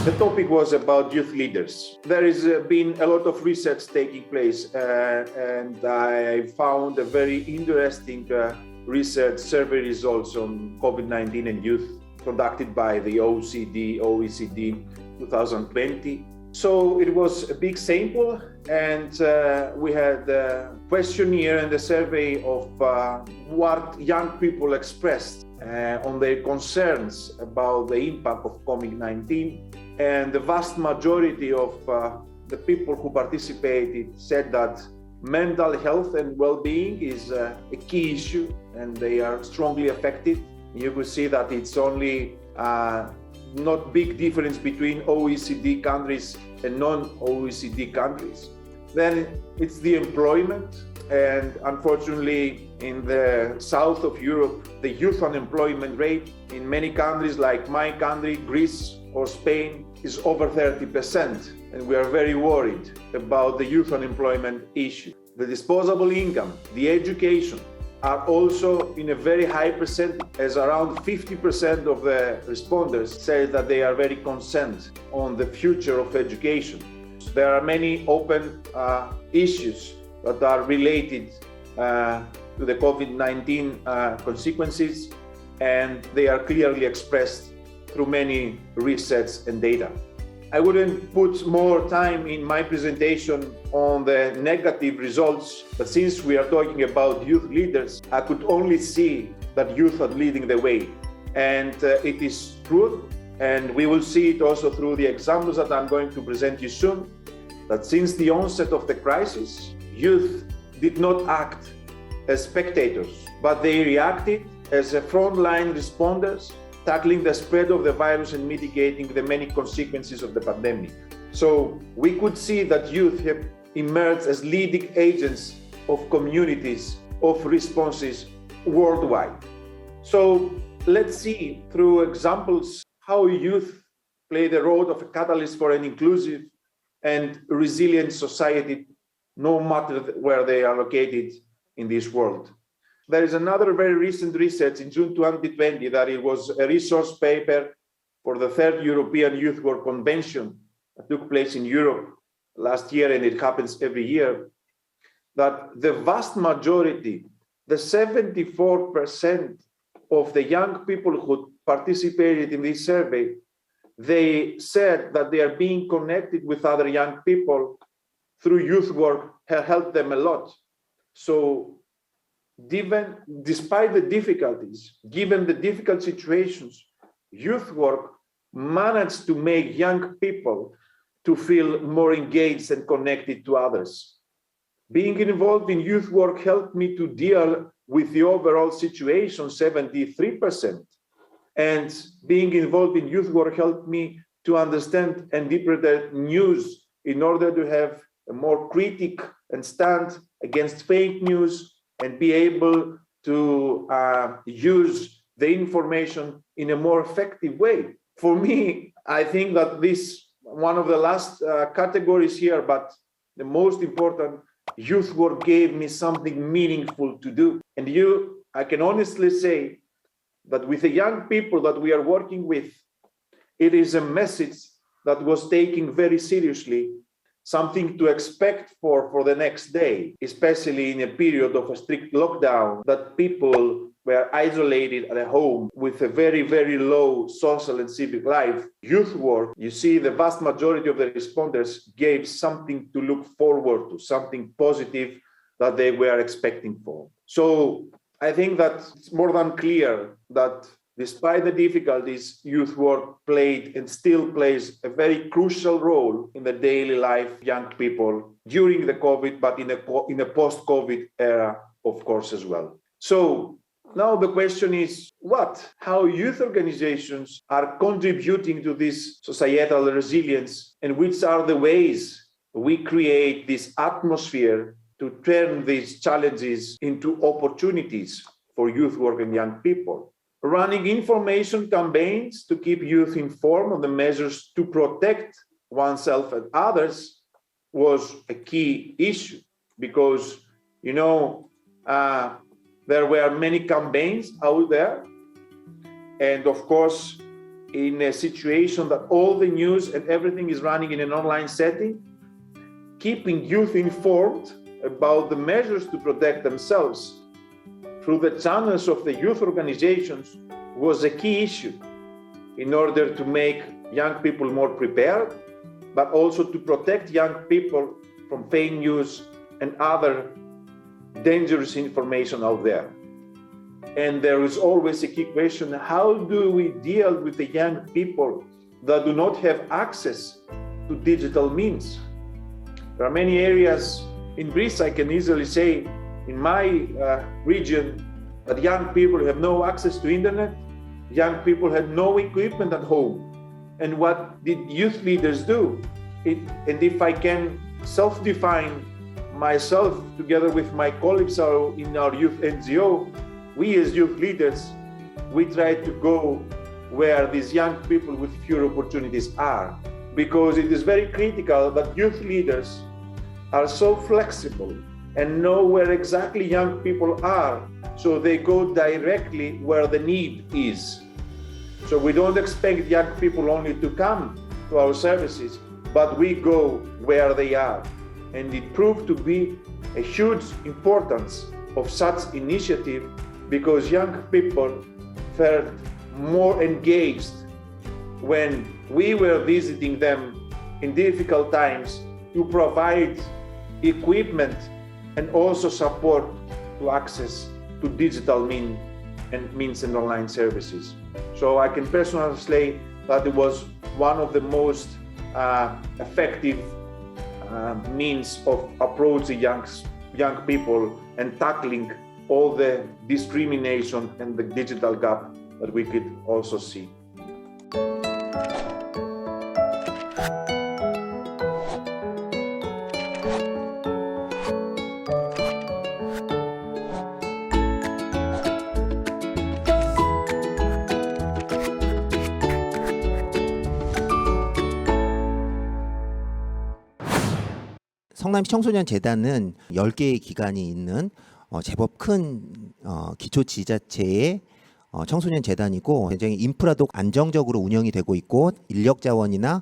The topic was about youth leaders. There has been a lot of research taking place, and I found a very interesting research survey results on COVID-19 and youth conducted by the OECD 2020. So it was a big sample, and we had a questionnaire and a survey of what young people expressed on their concerns about the impact of COVID-19. And the vast majority of the people who participated said that mental health and well-being is a key issue, and they are strongly affected. You will see that it's only not big difference between OECD countries and non-OECD countries. Then it's the employment, and unfortunately in the south of Europe, the youth unemployment rate in many countries like my country, Greece or Spain, is over 30%, and we are very worried about the youth unemployment issue. The disposable income, the education are also in a very high percentage, as around 50% of the respondents say that they are very concerned on the future of education. There are many open issues that are related to the COVID-19 consequences, and they are clearly expressed through many research and data. I wouldn't put more time in my presentation on the negative results, but since we are talking about youth leaders, I could only see that youth are leading the way. And it is true, and we will see it also through the examples that I'm going to present you soon, that since the onset of the crisis, youth did not act as spectators, but they reacted as frontline responders, tackling the spread of the virus and mitigating the many consequences of the pandemic. So we could see that youth have emerged as leading agents of communities of responses worldwide. So let's see through examples how youth play the role of a catalyst for an inclusive and resilient society, no matter where they are located in this world. There is another very recent research in June 2020 that it was a resource paper for the third European Youth Work Convention that took place in Europe last year, and it happens every year, that the vast majority, the 74% of the young people who participated in this survey, they said that they are being connected with other young people through youth work helped them a lot. So despite the difficulties, given the difficult situations, youth work managed to make young people to feel more engaged and connected to others. Being involved in youth work helped me to deal with the overall situation, 73%. And being involved in youth work helped me to understand and interpret news in order to have a more critic and stand against fake news and be able to use the information in a more effective way. For me, I think that this one of the last categories here, but the most important, youth work gave me something meaningful to do. And I can honestly say that with the young people that we are working with, it is a message that was taken very seriously, something to expect for the next day, especially in a period of a strict lockdown, that people were isolated at home with a very, very low social and civic life. Youth work, you see, the vast majority of the responders gave something to look forward to, something positive that they were expecting for. So I think that it's more than clear that despite the difficulties, youth work played and still plays a very crucial role in the daily life of young people during the COVID, but in a post-COVID era, of course, as well. So now the question is how youth organizations are contributing to this societal resilience, and which are the ways we create this atmosphere to turn these challenges into opportunities for youth work and young people. Running information campaigns to keep youth informed on the measures to protect oneself and others was a key issue, because, there were many campaigns out there. And of course, in a situation that all the news and everything is running in an online setting, keeping youth informed about the measures to protect themselves through the channels of the youth organizations was a key issue in order to make young people more prepared, but also to protect young people from fake news and other dangerous information out there. And there is always a key question: how do we deal with the young people that do not have access to digital means? There are many areas in Greece, I can easily say, in my region, that young people have no access to internet, young people had no equipment at home. And what did youth leaders do? And if I can self-define myself together with my colleagues in our youth NGO, we as youth leaders, we try to go where these young people with fewer opportunities are, because it is very critical that youth leaders are so flexible and know where exactly young people are, so they go directly where the need is. So we don't expect young people only to come to our services, but we go where they are. And it proved to be a huge importance of such initiative, because young people felt more engaged when we were visiting them in difficult times to provide equipment and also support to access to digital means and online services. So I can personally say that it was one of the most effective means of approaching young people and tackling all the discrimination and the digital gap that we could also see. 성남시 청소년재단은 10개의 기관이 있는 제법 큰 기초지자체의 청소년재단이고, 굉장히 인프라도 안정적으로 운영이 되고 있고 인력 자원이나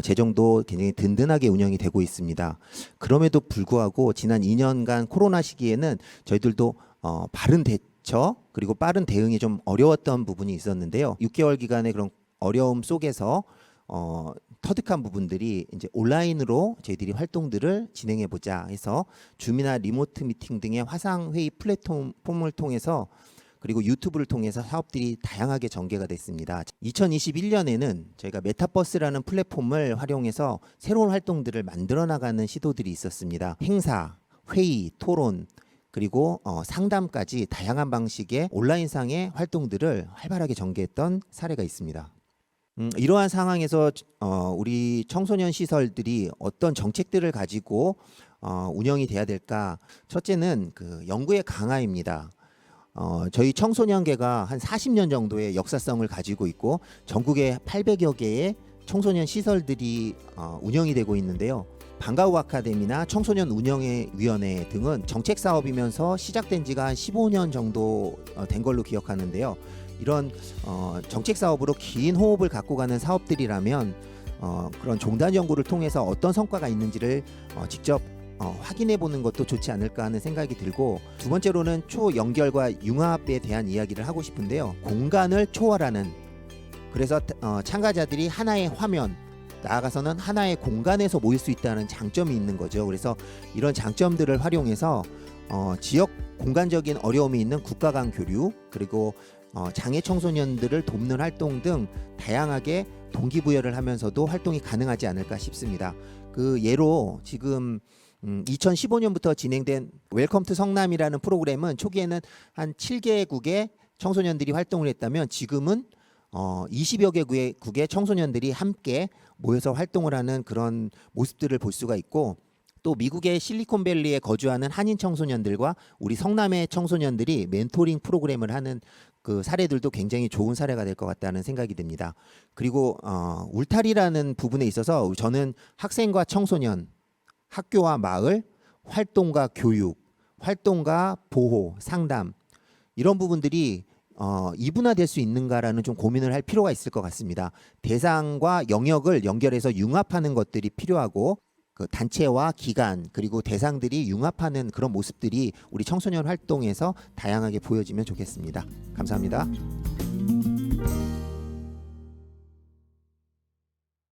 재정도 굉장히 든든하게 운영이 되고 있습니다. 그럼에도 불구하고 지난 2년간 코로나 시기에는 저희들도 바른 대처 그리고 빠른 대응이 좀 어려웠던 부분이 있었는데요. 6개월 기간의 그런 어려움 속에서 터득한 부분들이 이제 온라인으로 저희들이 활동들을 진행해 보자 해서 줌이나 리모트 미팅 등의 화상 회의 플랫폼을 통해서, 그리고 유튜브를 통해서 사업들이 다양하게 전개가 됐습니다. 2021년에는 저희가 메타버스라는 플랫폼을 활용해서 새로운 활동들을 만들어 나가는 시도들이 있었습니다. 행사, 회의, 토론, 그리고 상담까지 다양한 방식의 온라인상의 활동들을 활발하게 전개했던 사례가 있습니다. 이러한 상황에서 우리 청소년 시설들이 어떤 정책들을 가지고 운영이 돼야 될까? 첫째는 그 연구의 강화입니다. 저희 청소년계가 한 40년 정도의 역사성을 가지고 있고 전국에 800여 개의 청소년 시설들이 운영이 되고 있는데요. 방과후 아카데미나 청소년 운영의 위원회 등은 정책 사업이면서 시작된 지가 한 15년 정도 된 걸로 기억하는데요. 이런 정책 사업으로 긴 호흡을 갖고 가는 사업들이라면 그런 종단 연구를 통해서 어떤 성과가 있는지를 직접 확인해 보는 것도 좋지 않을까 하는 생각이 들고, 두 번째로는 초연결과 융합에 대한 이야기를 하고 싶은데요. 공간을 초월하는, 그래서 참가자들이 하나의 화면, 나아가서는 하나의 공간에서 모일 수 있다는 장점이 있는 거죠. 그래서 이런 장점들을 활용해서 지역 공간적인 어려움이 있는 국가 간 교류, 그리고 장애 청소년들을 돕는 활동 등 다양하게 동기부여를 하면서도 활동이 가능하지 않을까 싶습니다. 그 예로 지금 2015년부터 진행된 웰컴 투 성남이라는 프로그램은 초기에는 한 7개국의 청소년들이 활동을 했다면 지금은 20여 개국의 청소년들이 함께 모여서 활동을 하는 그런 모습들을 볼 수가 있고, 또 미국의 실리콘밸리에 거주하는 한인 청소년들과 우리 성남의 청소년들이 멘토링 프로그램을 하는 그 사례들도 굉장히 좋은 사례가 될 것 같다는 생각이 듭니다. 그리고 울타리라는 부분에 있어서 저는 학생과 청소년, 학교와 마을, 활동과 교육, 활동과 보호, 상담, 이런 부분들이 이분화될 수 있는가라는 좀 고민을 할 필요가 있을 것 같습니다. 대상과 영역을 연결해서 융합하는 것들이 필요하고 그 단체와 기관 그리고 대상들이 융합하는 그런 모습들이 우리 청소년 활동에서 다양하게 보여지면 좋겠습니다. 감사합니다.